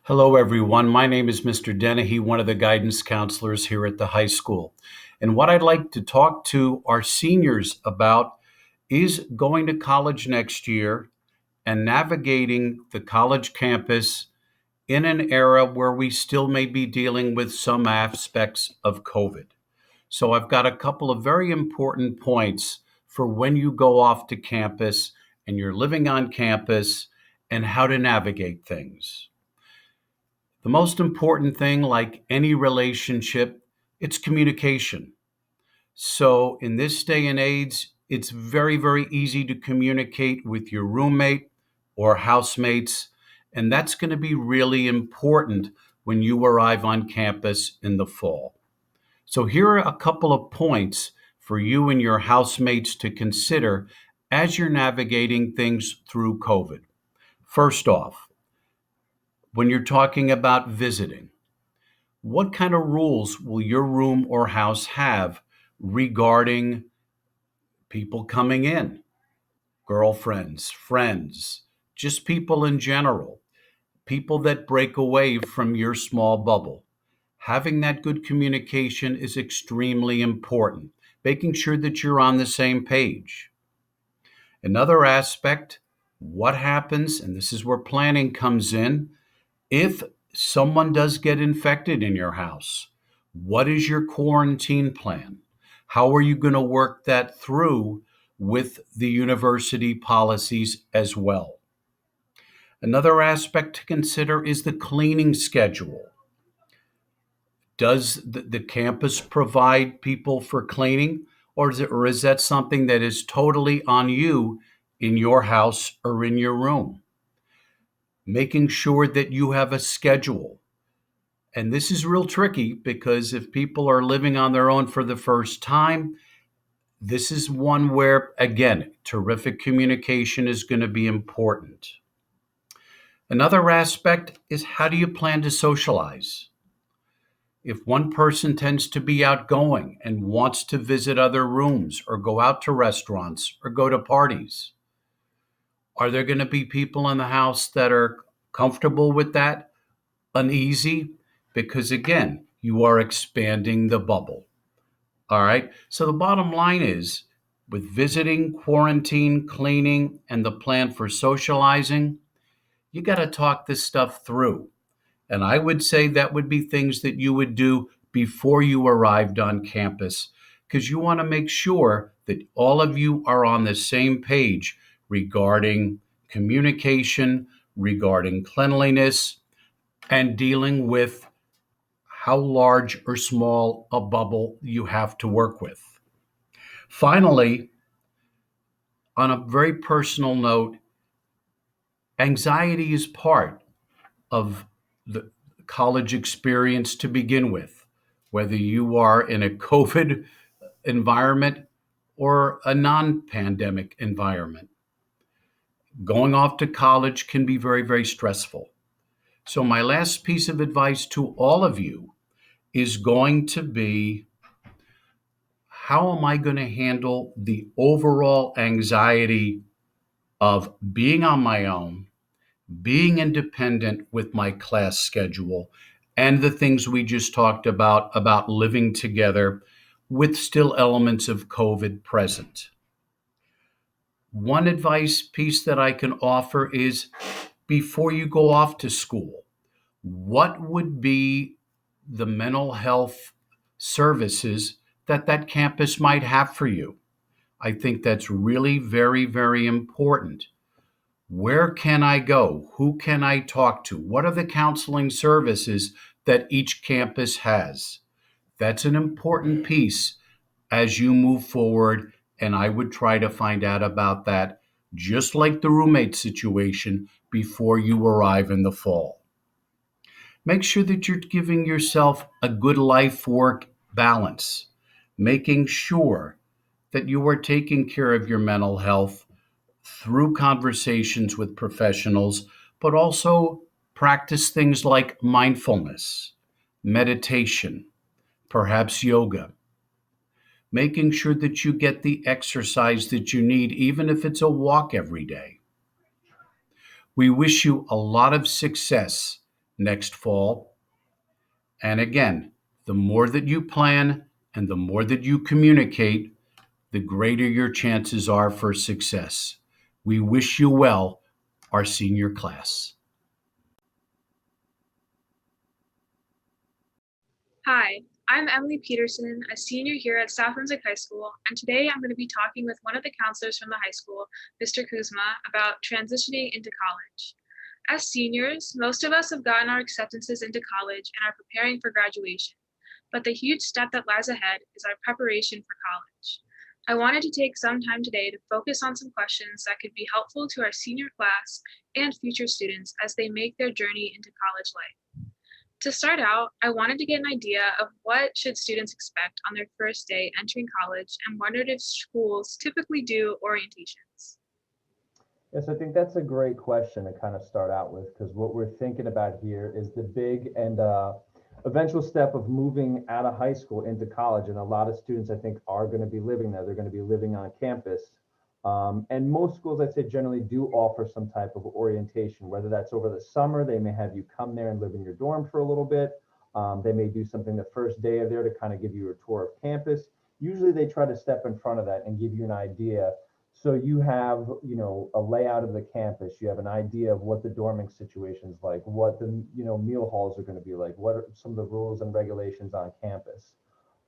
Hello, everyone. My name is Mr. Dennehy, one of the guidance counselors here at the high school. And what I'd like to talk to our seniors about is going to college next year and navigating the college campus in an era where we still may be dealing with some aspects of COVID. So I've got a couple of very important points for when you go off to campus and you're living on campus and how to navigate things. The most important thing, like any relationship, it's communication. So in this day and age, it's very, very easy to communicate with your roommate or housemates. And that's going to be really important when you arrive on campus in the fall. So here are a couple of points for you and your housemates to consider as you're navigating things through COVID. First off, when you're talking about visiting, what kind of rules will your room or house have regarding people coming in? Girlfriends, friends, just people in general, people that break away from your small bubble. Having that good communication is extremely important, making sure that you're on the same page. Another aspect, what happens, and this is where planning comes in, if someone does get infected in your house, what is your quarantine plan? How are you going to work that through with the university policies as well? Another aspect to consider is the cleaning schedule. Does the campus provide people for cleaning, or is that something that is totally on you in your house or in your room? Making sure that you have a schedule. And this is real tricky because if people are living on their own for the first time, this is one where, again, terrific communication is going to be important. Another aspect is, how do you plan to socialize? If one person tends to be outgoing and wants to visit other rooms or go out to restaurants or go to parties, are there going to be people in the house that are comfortable with that, uneasy? Because again, you are expanding the bubble. All right. So the bottom line is, with visiting, quarantine, cleaning, and the plan for socializing, you got to talk this stuff through. And I would say that would be things that you would do before you arrived on campus, because you want to make sure that all of you are on the same page regarding communication, regarding cleanliness, and dealing with how large or small a bubble you have to work with. Finally, on a very personal note, anxiety is part of the college experience to begin with, whether you are in a COVID environment or a non pandemic environment. Going off to college can be very, very stressful. So, my last piece of advice to all of you is going to be, how am I going to handle the overall anxiety of being on my own, being independent with my class schedule, and the things we just talked about living together with still elements of COVID present? One advice piece that I can offer is, before you go off to school, what would be the mental health services that campus might have for you? I think that's really very, very important. Where can I go? Who can I talk to? What are the counseling services that each campus has? That's an important piece as you move forward, and I would try to find out about that, just like the roommate situation, before you arrive in the fall. Make sure that you're giving yourself a good life-work balance, making sure that you are taking care of your mental health through conversations with professionals, but also practice things like mindfulness, meditation, perhaps yoga. Making sure that you get the exercise that you need, even if it's a walk every day. We wish you a lot of success next fall. And again, the more that you plan and the more that you communicate, the greater your chances are for success. We wish you well, our senior class. Hi, I'm Emily Peterson, a senior here at South Brunswick High School, and today I'm going to be talking with one of the counselors from the high school, Mr. Kuzma, about transitioning into college. As seniors, most of us have gotten our acceptances into college and are preparing for graduation, but the huge step that lies ahead is our preparation for college. I wanted to take some time today to focus on some questions that could be helpful to our senior class and future students as they make their journey into college life. To start out, I wanted to get an idea of what should students expect on their first day entering college and wondered if schools typically do orientations. Yes, I think that's a great question to kind of start out with because what we're thinking about here is the big and eventual step of moving out of high school into college. And a lot of students, I think, are going to be living there. They're going to be living on campus. And most schools, I'd say, generally do offer some type of orientation, whether that's over the summer, they may have you come there and live in your dorm for a little bit. They may do something the first day of there to kind of give you a tour of campus. Usually they try to step in front of that and give you an idea so you have, a layout of the campus. You have an idea of what the dorming situation is like, what the, meal halls are going to be like, what are some of the rules and regulations on campus.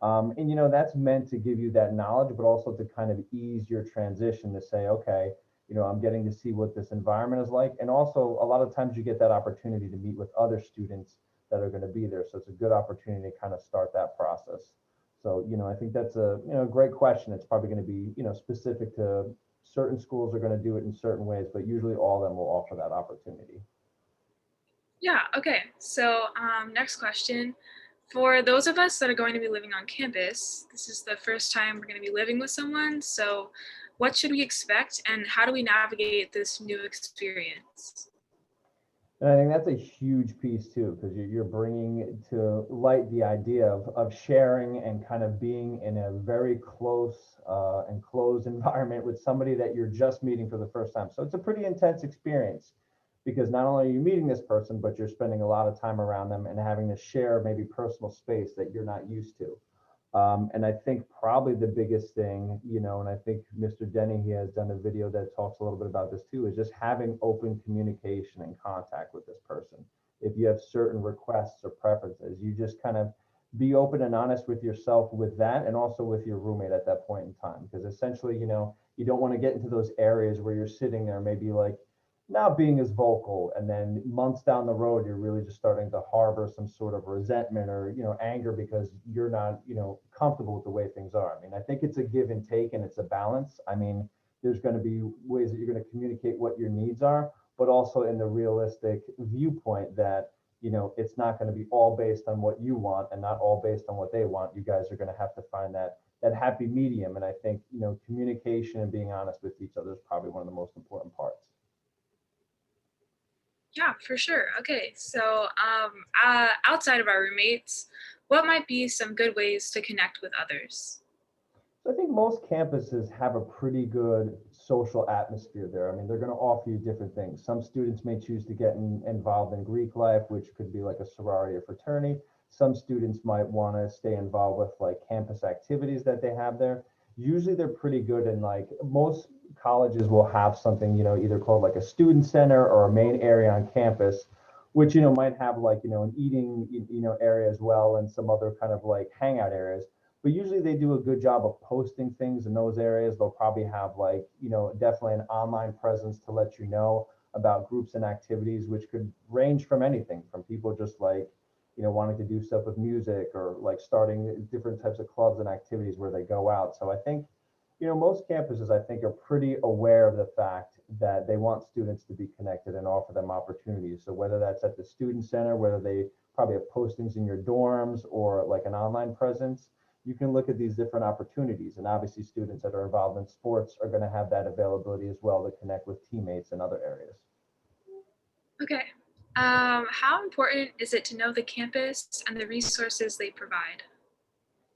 And that's meant to give you that knowledge, but also to kind of ease your transition to say, okay, I'm getting to see what this environment is like. And also a lot of times you get that opportunity to meet with other students that are going to be there. So it's a good opportunity to kind of start that process. So, I think that's a, great question. It's probably going to be, specific to certain schools are going to do it in certain ways, but usually all of them will offer that opportunity. Yeah, okay. So, next question. For those of us that are going to be living on campus, this is the first time we're going to be living with someone. So, what should we expect and how do we navigate this new experience? And I think that's a huge piece too, because you're bringing to light the idea of sharing and kind of being in a very close and closed environment with somebody that you're just meeting for the first time. So it's a pretty intense experience because not only are you meeting this person, but you're spending a lot of time around them and having to share maybe personal space that you're not used to. And I think probably the biggest thing, and I think Mr. Denny, he has done a video that talks a little bit about this too, is just having open communication and contact with this person. If you have certain requests or preferences, you just kind of be open and honest with yourself with that and also with your roommate at that point in time. Because essentially, you don't want to get into those areas where you're sitting there, maybe like not being as vocal and then months down the road you're really just starting to harbor some sort of resentment or anger because you're not comfortable with the way things are. I mean, I think it's a give and take and it's a balance. I mean, there's going to be ways that you're going to communicate what your needs are, but also in the realistic viewpoint that it's not going to be all based on what you want and not all based on what they want. You guys are going to have to find that happy medium. And I think communication and being honest with each other is probably one of the most important parts. Yeah, for sure. Okay, so outside of our roommates, what might be some good ways to connect with others? So I think most campuses have a pretty good social atmosphere there. I mean, they're going to offer you different things. Some students may choose to get involved in Greek life, which could be like a sorority or fraternity. Some students might want to stay involved with like campus activities that they have there. Usually they're pretty good and like most colleges will have something, either called like a student center or a main area on campus, which, might have like, an eating, area as well and some other kind of like hangout areas, but usually they do a good job of posting things in those areas. They'll probably have like, definitely an online presence to let you know about groups and activities, which could range from anything from people just like, wanting to do stuff with music or like starting different types of clubs and activities where they go out. So I think, most campuses, I think, are pretty aware of the fact that they want students to be connected and offer them opportunities. So whether that's at the student center, whether they probably have postings in your dorms or like an online presence, you can look at these different opportunities. And obviously students that are involved in sports are going to have that availability as well to connect with teammates in other areas. Okay. How important is it to know the campus and the resources they provide?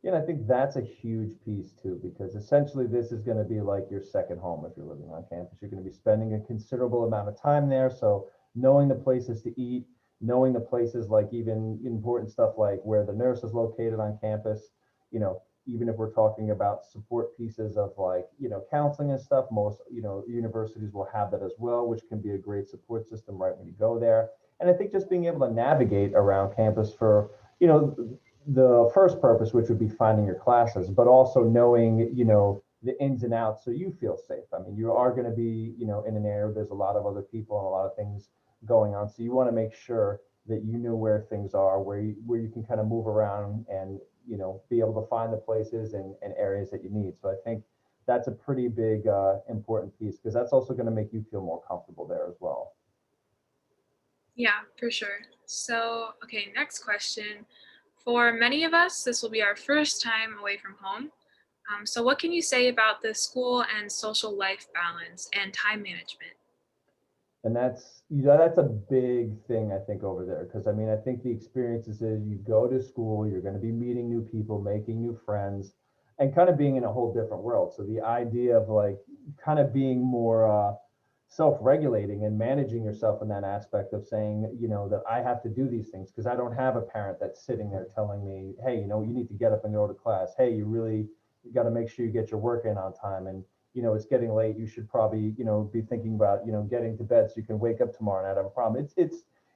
And I think that's a huge piece too, because essentially this is going to be like your second home if you're living on campus. You're going to be spending a considerable amount of time there. So knowing the places to eat, knowing the places, like even important stuff like where the nurse is located on campus, you know, even if we're talking about support pieces of like, counseling and stuff, most, universities will have that as well, which can be a great support system right when you go there. And I think just being able to navigate around campus for, you know, the first purpose, which would be finding your classes, but also knowing, the ins and outs so you feel safe. I mean, you are going to be, in an area where there's a lot of other people and a lot of things going on. So you want to make sure that you know where things are, where you can kind of move around and, be able to find the places and areas that you need. So I think that's a pretty big important piece, because that's also going to make you feel more comfortable there as well. Yeah, for sure. So, okay, next question. For many of us, this will be our first time away from home. So, what can you say about the school and social life balance and time management? And that's a big thing, I think, over there, because I mean, I think the experiences is you go to school, you're going to be meeting new people, making new friends, and kind of being in a whole different world. So the idea of like kind of being more self-regulating and managing yourself in that aspect of saying, that I have to do these things because I don't have a parent that's sitting there telling me, hey, you need to get up and go to class. Hey, you got to make sure you get your work in on time. And it's getting late. You should probably, be thinking about, getting to bed so you can wake up tomorrow and not have a problem.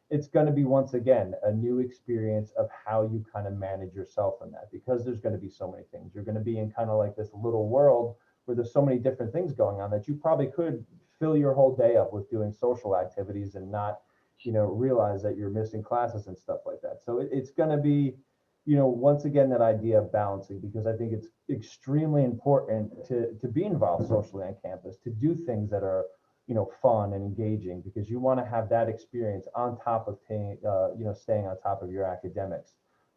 It's going to be, once again, a new experience of how you kind of manage yourself in that, because there's going to be so many things. You're going to be in kind of like this little world where there's so many different things going on that you probably could fill your whole day up with doing social activities and not, realize that you're missing classes and stuff like that. So it's going to be, once again, that idea of balancing, because I think it's extremely important to be involved socially on campus, to do things that are, fun and engaging, because you want to have that experience on top of staying on top of your academics.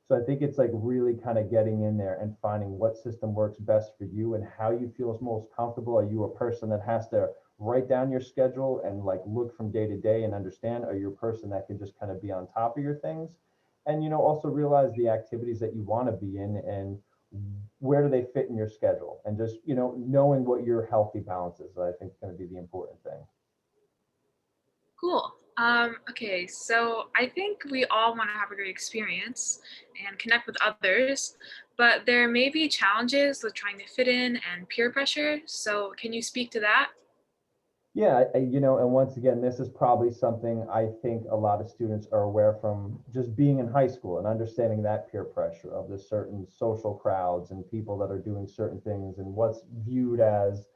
So I think it's like really kind of getting in there and finding what system works best for you and how you feel most comfortable. Are you a person that has to write down your schedule and like look from day to day and understand? Are you a person that can just kind of be on top of your things? And also realize the activities that you want to be in and where do they fit in your schedule, and just knowing what your healthy balance is, I think, is going to be the important thing. Cool. Okay, so I think we all want to have a great experience and connect with others, but there may be challenges with trying to fit in and peer pressure. So, can you speak to that? Yeah, and once again, this is probably something I think a lot of students are aware from just being in high school and understanding that peer pressure of the certain social crowds and people that are doing certain things and what's viewed as,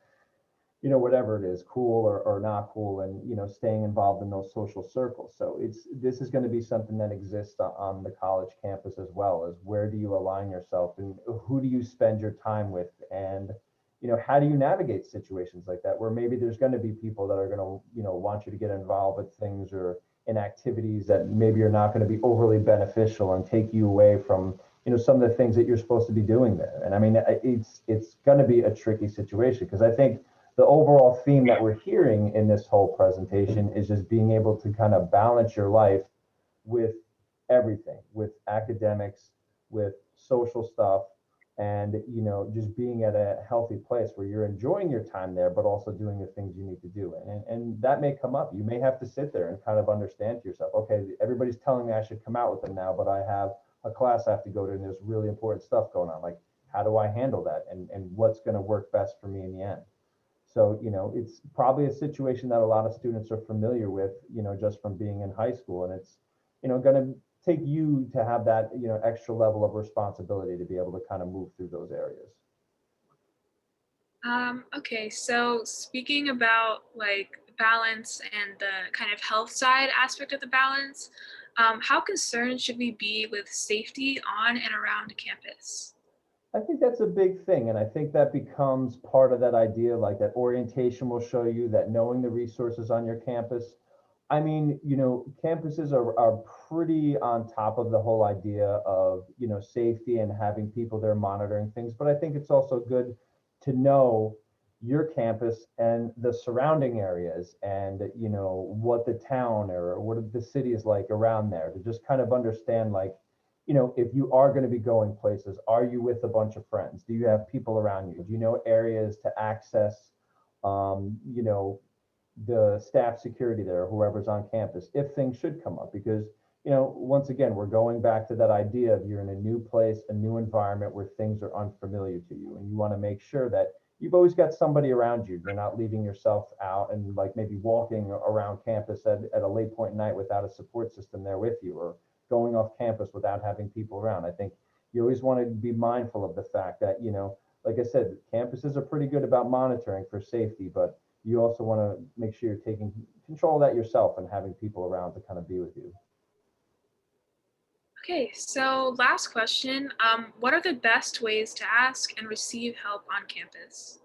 whatever it is, cool or not cool, and staying involved in those social circles. So this is going to be something that exists on the college campus, as well as where do you align yourself and who do you spend your time with, and how do you navigate situations like that where maybe there's going to be people that are going to want you to get involved with things or in activities that maybe are not going to be overly beneficial and take you away from some of the things that you're supposed to be doing there. And I mean, it's going to be a tricky situation, because I think the overall theme that we're hearing in this whole presentation is just being able to kind of balance your life with everything, with academics, with social stuff, and just being at a healthy place where you're enjoying your time there, but also doing the things you need to do. And that may come up. You may have to sit there and kind of understand to yourself, okay, everybody's telling me I should come out with them now, but I have a class I have to go to and there's really important stuff going on. Like, how do I handle that? And what's going to work best for me in the end? So, it's probably a situation that a lot of students are familiar with, just from being in high school. And it's, going to take you to have that, extra level of responsibility to be able to kind of move through those areas. Okay, so speaking about like balance and the kind of health side aspect of the balance, how concerned should we be with safety on and around campus? I think that's a big thing. And I think that becomes part of that idea, like that orientation will show you that knowing the resources on your campus. I mean, campuses are pretty on top of the whole idea of, safety and having people there monitoring things. But I think it's also good to know your campus and the surrounding areas and, what the town or what the city is like around there, to just kind of understand, like, if you are going to be going places, are you with a bunch of friends? Do you have people around you? Do you know areas to access, you know, the staff security there, whoever's on campus, if things should come up? Because once again, we're going back to that idea of you're in a new place, a new environment where things are unfamiliar to you. And you want to make sure that you've always got somebody around you. You're not leaving yourself out and like maybe walking around campus at a late point in night without a support system there with you, or going off campus without having people around. I think you always want to be mindful of the fact that, like I said, campuses are pretty good about monitoring for safety, but you also want to make sure you're taking control of that yourself and having people around to kind of be with you. Okay, so last question. What are the best ways to ask and receive help on campus?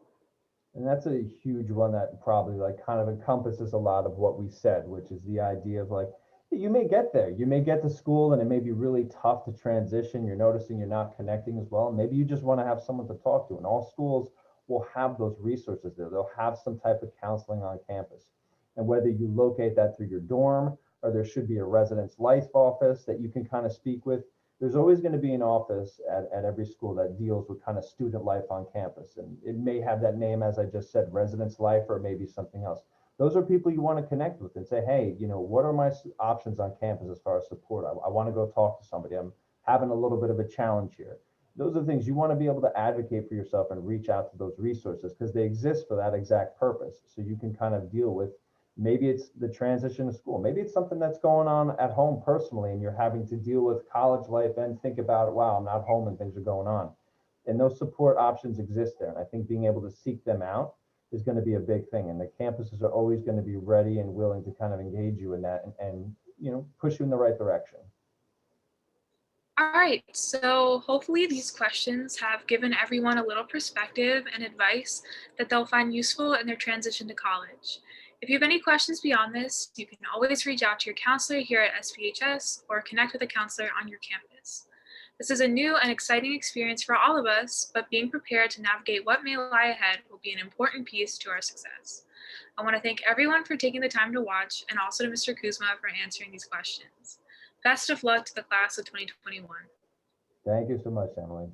And that's a huge one that probably like kind of encompasses a lot of what we said, which is the idea of like, you may get there, you may get to school and it may be really tough to transition. You're noticing you're not connecting as well. Maybe you just want to have someone to talk to, and all schools will have those resources there. They'll have some type of counseling on campus. And whether you locate that through your dorm or there should be a residence life office that you can kind of speak with, there's always going to be an office at every school that deals with kind of student life on campus. And it may have that name, as I just said, residence life, or maybe something else. Those are people you want to connect with and say, hey, what are my options on campus as far as support? I want to go talk to somebody. I'm having a little bit of a challenge here. Those are things you want to be able to advocate for yourself and reach out to those resources because they exist for that exact purpose. So you can kind of deal with, maybe it's the transition to school. Maybe it's something that's going on at home personally, and you're having to deal with college life and think about, wow, I'm not home and things are going on. And those support options exist there. And I think being able to seek them out is going to be a big thing. And the campuses are always going to be ready and willing to kind of engage you in that and push you in the right direction. All right, so hopefully these questions have given everyone a little perspective and advice that they'll find useful in their transition to college. If you have any questions beyond this, you can always reach out to your counselor here at SPHS or connect with a counselor on your campus. This is a new and exciting experience for all of us, but being prepared to navigate what may lie ahead will be an important piece to our success. I want to thank everyone for taking the time to watch and also to Mr. Kuzma for answering these questions. Best of luck to the class of 2021. Thank you so much, Emily.